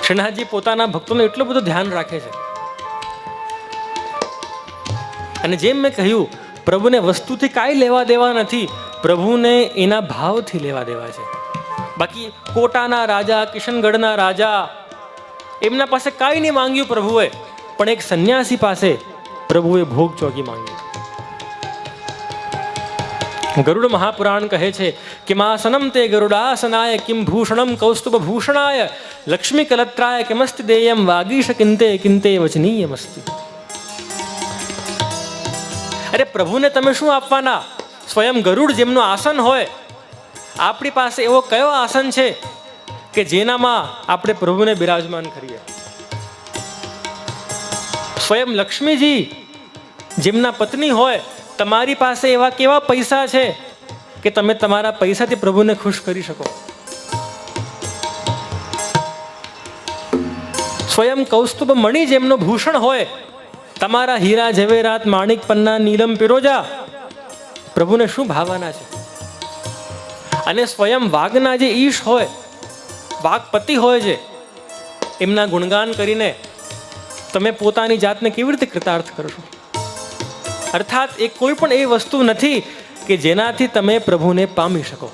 શ્રીનાથજી પોતાના ભક્તોનું એટલું બધું ધ્યાન રાખે છે. અને જેમ મેં કહ્યું, પ્રભુને વસ્તુથી કાંઈ લેવા દેવા નથી, પ્રભુને એના ભાવથી લેવા દેવા છે. બાકી કોટાના રાજા, કિશનગઢના રાજા, એમના પાસે કાંઈ નહીં માંગ્યું પ્રભુએ, પણ એક સંન્યાસી પાસે પ્રભુએ ભોગ ચોકી માંગ્યું. ગરુડ મહાપુરાણ કહે છે કે માસનમ તે ગરુડાસનાય કિમ ભૂષણમ કૌસ્તુભ ભૂષણાય લક્ષ્મી કલત્રાય કિમસ્તિ દેયમ વાગીશ કિંતે કિંતે વચનીયમસ્તિ. અરે પ્રભુને તમે શું આપવાના? સ્વયં ગરુડ જેમનું આસન હોય, આપણી પાસે એવો કયો આસન છે કે જેનામાં આપણે પ્રભુને બિરાજમાન કરીએ? સ્વયં લક્ષ્મીજી જેમના પત્ની હોય, તમારી પાસે એવા કેવા પૈસા છે કે તમે તમારા પૈસાથી પ્રભુને ખુશ કરી શકો? સ્વયં કૌસ્તુભ મણિ જેમનો ભૂષણ હોય, તમારા હીરા ઝવેરાત માણિક પન્ના નીલમ પિરોજા, પ્રભુને શું ભાવવાના છે? અને સ્વયં વાઘના જે ઈશ હોય, વાઘપતિ હોય છે, એમના ગુણગાન કરીને તમે પોતાની જાતને કેવી રીતે કૃતાર્થ કરશો? અર્થાત એ કોઈ પણ એ વસ્તુ નથી કે જેનાથી તમે પ્રભુને પામી શકો.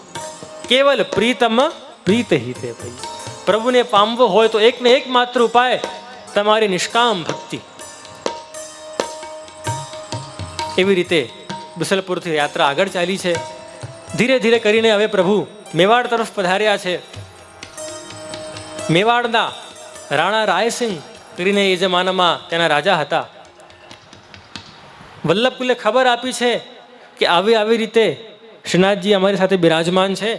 કેવલ પ્રીતમ પ્રીત હિતે ભાઈ. પ્રભુને પામવો હોય તો એક ને એક માત્ર ઉપાય તમારી નિષ્કામ ભક્તિ. એવી રીતે બિસલપુરથી યાત્રા આગળ ચાલી છે. ધીરે ધીરે કરીને હવે પ્રભુ મેવાડ તરફ પધાર્યા છે. મેવાડના રાણા રાયસિંહ કરીને એ જમાનામાં તેના રાજા હતા. વલ્લભકુલે ખબર આપી છે કે આવી રીતે શ્રીનાથજી અમારી સાથે બિરાજમાન છે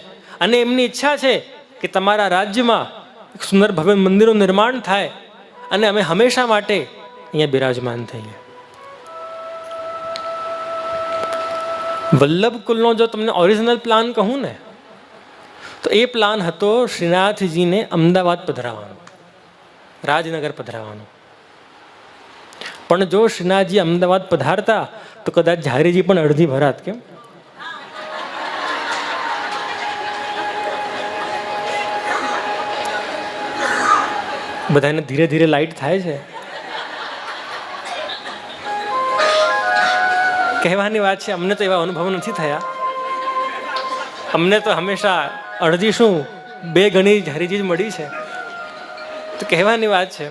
અને એમની ઈચ્છા છે કે તમારા રાજ્યમાં એક સુંદર ભવ્ય મંદિરનું નિર્માણ થાય અને અમે હંમેશા માટે અહીંયા બિરાજમાન થઈએ. વલ્લભકુલનો જો તમને ઓરિજિનલ પ્લાન કહું ને, તો એ પ્લાન હતો શ્રીનાથજીને અમદાવાદ પધરાવવાનો, રાજનગર પધરાવવાનો. પણ જો શ્રીનાથજી અમદાવાદ પધારતા તો કદાચ ઝારીજી પણ અડધી ભરાત. કેમ? બધાને ધીરે ધીરે લાઈટ થાય છે. કહેવાની વાત છે, અમને તો એવા અનુભવ નથી થયા. અમને તો હંમેશા અડધી શું 2 ગણી ઝારીજી જ મળી છે. તો કહેવાની વાત છે